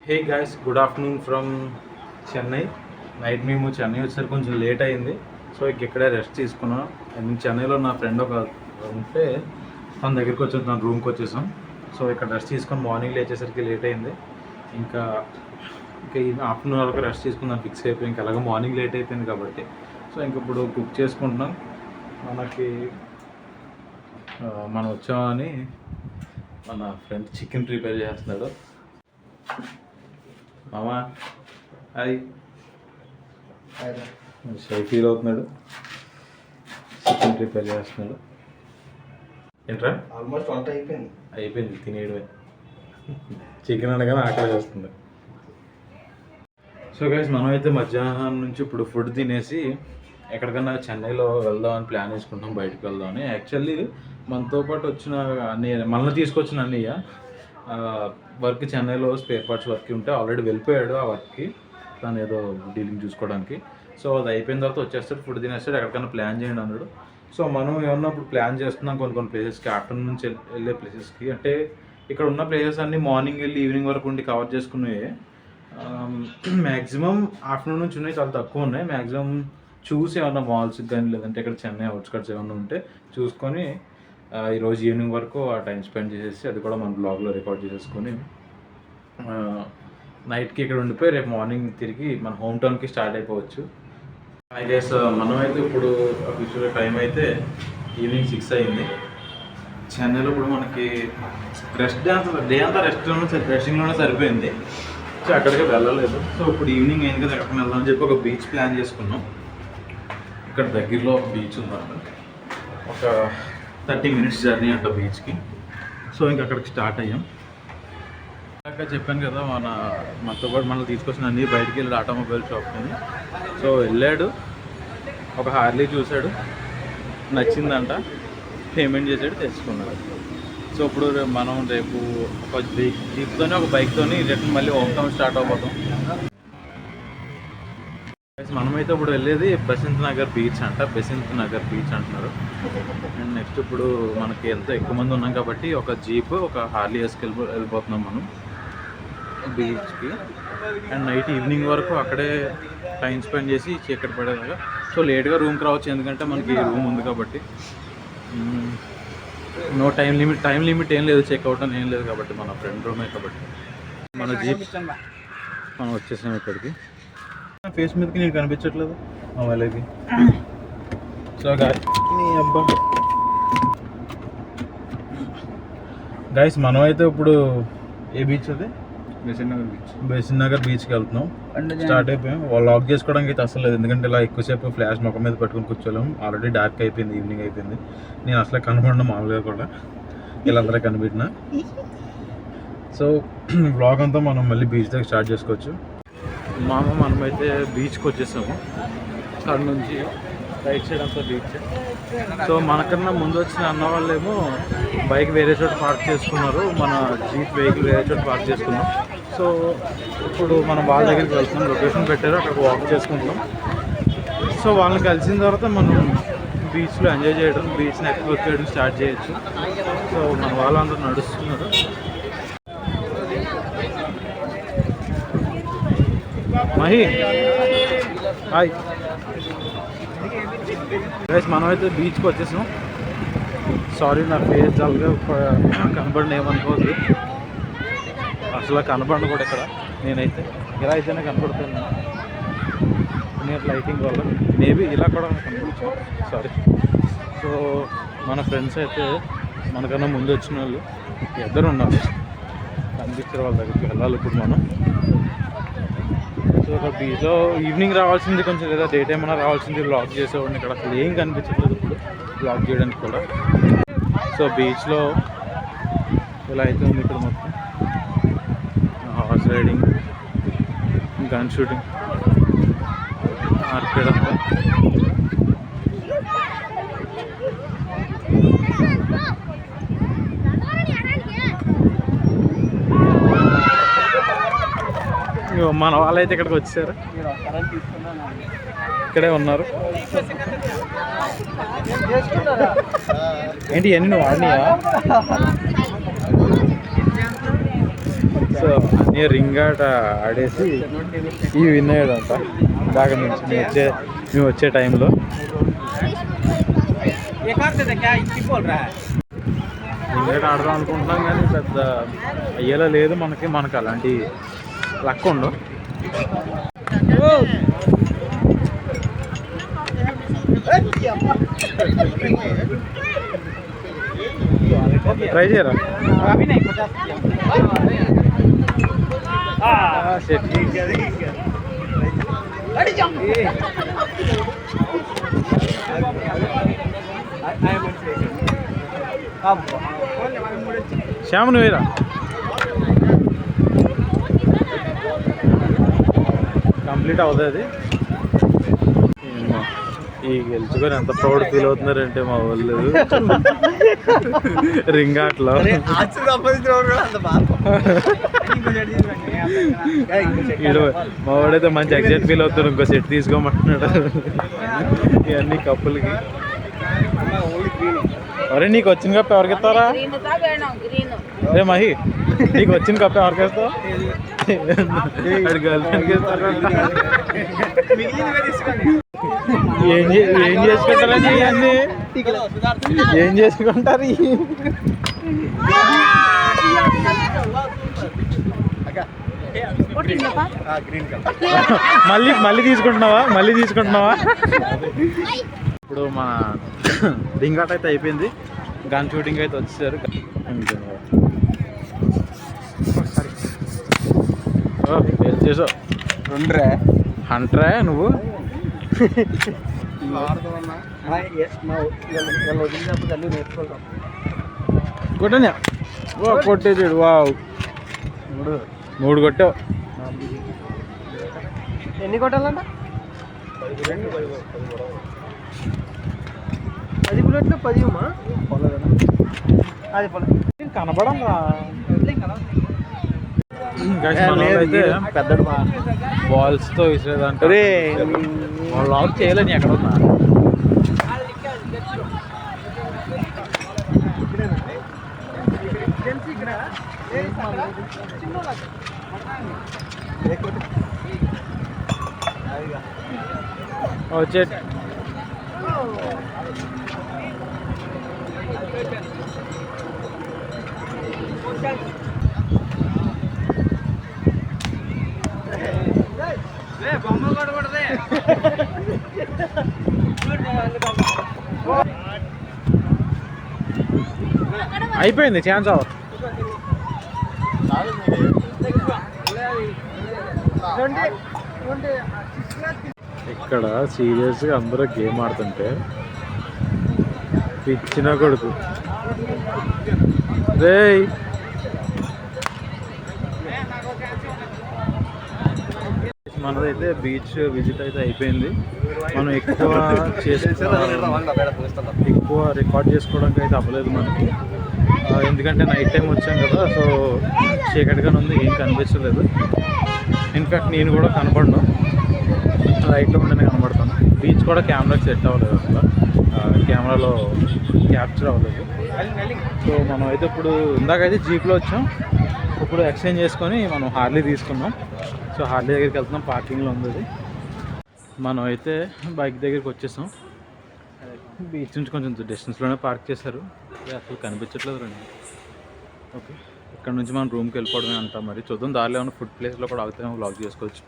Hey guys, good afternoon from Chennai. Night మేము చెన్నై వచ్చేసరికి కొంచెం లేట్ అయింది. సో ఇక్కడే రెస్ట్ తీసుకున్నాం. అండ్ చెన్నైలో నా ఫ్రెండ్ ఒక ఉంటే తన దగ్గరికి వచ్చి తన రూమ్కి వచ్చేసాం. సో ఇక్కడ రెస్ట్ తీసుకొని మార్నింగ్ లేచేసరికి లేట్ అయింది. ఇంకా ఇంకా ఈ ఆఫ్టర్నూన్ వరకు రెస్ట్ తీసుకుందాం ఫిక్స్ అయిపోయి, ఇంకా అలాగే మార్నింగ్ లేట్ అయిపోయింది కాబట్టి సో ఇంక ఇప్పుడు కుక్ చేసుకుంటున్నాం. మనం వచ్చామని మన ఫ్రెండ్ చికెన్ ప్రిపేర్ చేస్తున్నాడు. మామా అది షై ఫీల్ అవుతున్నాడు. చికెన్ ప్రిపేర్ చేస్తున్నాడు. ఏంట్రా ఆల్మోస్ట్ వంట అయిపోయింది తినేయడమే. చికెన్ అనగానే ఆకలి చేస్తుంది. సో గైస్, మనమైతే మధ్యాహ్నం నుంచి ఇప్పుడు ఫుడ్ తినేసి ఎక్కడికన్నా చెన్నైలో వెళ్దామని ప్లాన్ వేసుకుంటాం, బయటకు వెళ్దామని. యాక్చువల్లీ మనతో పాటు వచ్చిన అన్నయ్య, మనల్ని తీసుకొచ్చిన అన్నయ్య వర్క్ చెన్నైలో స్పేర్ పార్ట్స్ వర్క్ ఉంటే ఆల్రెడీ వెళ్ళిపోయాడు ఆ వర్క్కి, తను ఏదో డీలింగ్ చూసుకోవడానికి. సో అది అయిపోయిన తర్వాత వచ్చేస్తాడు, ఫుడ్ తినేస్తాడు, ఎక్కడికైనా ప్లాన్ చేయండి అన్నాడు. సో మనం ఏమన్నా ఇప్పుడు ప్లాన్ చేస్తున్నాం కొన్ని ప్లేసెస్కి, ఆఫ్టర్నూన్ నుంచి వెళ్ళే ప్లేసెస్కి. అంటే ఇక్కడ ఉన్న ప్లేసెస్ అన్నీ మార్నింగ్ వెళ్ళి ఈవినింగ్ వరకు ఉండి కవర్ చేసుకున్నాయి. మ్యాక్సిమం ఆఫ్టర్నూన్ నుంచి ఉన్నాయి, చాలా తక్కువ ఉన్నాయి. మ్యాక్సిమం చూసి ఏమన్నా మాల్స్కి కానీ లేదంటే ఇక్కడ చెన్నై అవుట్స్కట్స్ ఏమన్నా ఉంటే చూసుకొని ఈరోజు ఈవినింగ్ వరకు ఆ టైం స్పెండ్ చేసేసి అది కూడా మన బ్లాగ్లో రికార్డ్ చేసేసుకొని నైట్కి ఇక్కడ ఉండిపోయి రేపు మార్నింగ్ తిరిగి మన హోమ్ టౌన్కి స్టార్ట్ అయిపోవచ్చు. ఐ గెస్ మనమైతే ఇప్పుడు అఫీషియల్ టైం అయితే ఈవినింగ్ 6 అయింది. చెన్నైలో ఇప్పుడు మనకి డే అంతా రెస్టింగ్లోనే సరిపోయింది. సో అక్కడికి వెళ్ళలేదు. సో ఇప్పుడు ఈవినింగ్ అయింది కదా, ఎక్కడికి వెళ్దామని చెప్పి ఒక బీచ్ ప్లాన్ చేసుకున్నాం. ఇక్కడ దగ్గరలో ఒక బీచ్ ఉందంట, ఒక 30 minutes జర్నీ అంట బీచ్కి. సో ఇంక అక్కడికి స్టార్ట్ అయ్యాం. ఇంకా చెప్పాను కదా, మనతో పాటు మనల్ని తీసుకొచ్చిన అన్నీ బయటికి వెళ్ళి ఆటోమొబైల్ షాప్కి. సో వెళ్ళాడు, ఒక హార్లీ చూశాడు, నచ్చిందంట, పేమెంట్ చేసాడు, తెచ్చుకున్నాడు. సో ఇప్పుడు మనం రేపు ఒక జీప్తోనే ఒక బైక్తోని రిటర్న్ మళ్ళీ హోమ్ టౌన్ స్టార్ట్ అవబోతాం. మనమైతే ఇప్పుడు వెళ్ళేది బసంత్ నగర్ బీచ్ అంటున్నారు. అండ్ నెక్స్ట్ ఇప్పుడు మనకి ఎంతో ఎక్కువ మంది ఉన్నాం కాబట్టి ఒక జీప్, ఒక హార్లీ వెళ్ళిపోతున్నాం మనం బీచ్కి. అండ్ నైట్ ఈవినింగ్ వరకు అక్కడే టైం స్పెండ్ చేసి చీకటి పడేదాకా. సో లేట్గా రూమ్కి రావచ్చు, ఎందుకంటే మనకి రూమ్ ఉంది కాబట్టి. నో టైం లిమిట్ ఏం లేదు, చెక్అవుట్ అని ఏం లేదు కాబట్టి, మన ఫ్రెండ్ రూమే కాబట్టి. మన జీప్ మనం వచ్చేసాం ఇక్కడికి. ఫేస్ మీదకి నీకు కనిపించట్లేదు వాళ్ళకి. సో గైస్, మనం అయితే ఇప్పుడు ఏ బీచ్ అది బెసిన్ నగర్ బీచ్కి వెళ్తున్నాం. స్టార్ట్ అయిపోయాం. వాళ్ళు లాక్ చేసుకోవడానికి అయితే అసలు లేదు, ఎందుకంటే ఇలా ఎక్కువసేపు ఫ్లాష్ ముఖం మీద పెట్టుకుని కూర్చోలేము. ఆల్రెడీ డార్క్ అయిపోయింది, ఈవినింగ్ అయిపోయింది. నేను అసలు కనపడిన మామూలుగా కూడా వీళ్ళందరూ కనిపెట్టిన. సో వ్లాగ్ అంతా మనం మళ్ళీ బీచ్ దగ్గర స్టార్ట్ చేసుకోవచ్చు. మనమైతే బీచ్కి వచ్చేసాము. అక్కడ నుంచి రైట్ సైడ్ అంతా బీచ్. సో మనకన్నా ముందు వచ్చిన అన్న వాళ్ళేమో బైక్ వేరే చోట పార్క్ చేసుకున్నారు, మన జీప్ వెహికల్ వేరే చోట పార్క్ చేసుకున్నాం. సో ఇప్పుడు మనం వాళ్ళ దగ్గరికి వెళ్తున్నాం. లొకేషన్ పెట్టారు, అక్కడ వాక్ చేసుకుంటున్నాం. సో వాళ్ళని కలిసిన తర్వాత మనం బీచ్లో ఎంజాయ్ చేయడం, బీచ్ని ఎక్స్ప్లోర్ చేయడం స్టార్ట్ చేయొచ్చు. సో మన వాళ్ళందరూ నడుస్తున్నారు. మహి హాయ్ గైస్, మనమైతే బీచ్కి వచ్చేసాం. సారీ, నా ఫేస్ జల్గా కనపడిన ఏమనుకోవద్దు, అసలు కనపడను కూడా ఇక్కడ. నేనైతే ఇలా అయితేనే కనపడుతున్నాను, నేను లైటింగ్ వల్ల మేబీ ఇలా కూడా కనపడచ్చు, సారీ. సో మన ఫ్రెండ్స్ అయితే మనకన్నా ముందు వచ్చిన వాళ్ళు ఇద్దరు ఉన్నారు, కనిపించారు. వాళ్ళ దగ్గరికి వెళ్ళాలి ఇప్పుడు మనం. సో ఇక్కడ బీచ్లో ఈవినింగ్ రావాల్సింది కొంచెం, లేదా డే టైం అయినా రావాల్సింది. బ్లాగ్ చేసేవాడిని, ఇక్కడ అసలు ఏం కనిపించట్లేదు ఇప్పుడు బ్లాగ్ చేయడానికి కూడా. సో బీచ్లో ఇలా అయితే ఉంది ఇక్కడ మొత్తం. Horse riding, gun shooting, arcade అంతా. మన వాళ్ళైతే ఇక్కడికి వచ్చారు, ఇక్కడే ఉన్నారు. ఏంటి అన్నీ నువ్వు వాడినాయా? సో అన్నీ రింగ్ ఆట ఆడేసి ఇవి విన్ అయ్యాడంట ఇందాక నుంచి మేము వచ్చే టైంలో. రింగ్ ఆట ఆడదాం అనుకుంటున్నాం కానీ పెద్ద అయ్యేలా లేదు మనకు అలాంటి లక్ ఉండవు. ట్రై చేయరా శ్యామ్ నువ్వేరా కంప్లీట్ అవుతుంది అది. ఈ గెలుచుకొని ఎంత ప్రౌడ్ ఫీల్ అవుతున్నారంటే మా వాళ్ళు రింగ్ ఆటలో. మా వాడైతే మంచి ఎగ్జైట్ ఫీల్ అవుతారు, ఇంకో సెట్ తీసుకోమంటున్నాడు ఇవన్నీ కప్పులకి. అరే నీకు వచ్చిన కప్పు ఎవరికి ఇస్తారా? రే మహి నీకు వచ్చిన కప్పు ఎవరికి ఇస్తావు? గర్ల్ ఫ్రెండ్కి ఇస్తారా? ఏం చేసుకుంటారని ఇవన్నీ ఏం చేసుకుంటారు? మళ్ళీ తీసుకుంటున్నావా? ఇప్పుడు మన రింగ్ ఆట అయితే అయిపోయింది, గన్ షూటింగ్ అయితే వచ్చేసారు. చేసావు హంట్రా నువ్వు కొట్టనే కొట్టేసాడు. వావ్ 3 కొట్టావు. ఎన్ని కొట్టాలంట? 10 బుల్లెట్లు 10 అది కనపడం అయితే పెద్ద బాల్స్ తో విసిరేదంటే లాక్ చేయలేని ఎక్కడ ఉన్నా. వచ్చే అయిపోయింది ఛాన్స్ అవర్. ఇక్కడ సీరియస్గా అందరూ గేమ్ ఆడుతుంటే పిచ్చిన కొడుకు రేయ్ మనదైతే బీచ్ విజిట్ అయితే అయిపోయింది. మనం ఎక్కువ రికార్డ్ చేసుకోవడానికి అయితే అవ్వలేదు మనకి, ఎందుకంటే నైట్ టైం వచ్చాం కదా. సో చీకటిగానే ఉంది, ఏం కనిపించలేదు. ఇన్ఫ్యాక్ట్ నేను కూడా కనపడను, లైట్లో ఉంటేనే కనబడతాను. బీచ్ కూడా కెమెరాకి సెట్ అవ్వలేదు, అసలు కెమెరాలో క్యాప్చర్ అవ్వలేదు. సో మనం అయితే ఇప్పుడు ఇందాకైతే జీప్లో వచ్చాం, ఇప్పుడు ఎక్స్చేంజ్ చేసుకొని మనం హార్లీ తీసుకున్నాం. సో హార్లీ దగ్గరికి వెళ్తున్నాం, పార్కింగ్లో ఉంది అది. మనం అయితే బైక్ దగ్గరికి వచ్చేసాం. బీచ్ నుంచి కొంచెం డిస్టెన్స్లోనే పార్క్ చేశారు, అసలు కనిపించట్లేదు రండి. ఓకే, ఇక్కడ నుంచి మనం రూమ్కి వెళ్ళిపోవడమే అంటాం. మరి చూద్దాం, దారిలో ఏమైనా ఫుడ్ ప్లేస్లో కూడా ఆగుతామో వ్లాగ్ చేసుకోవచ్చు.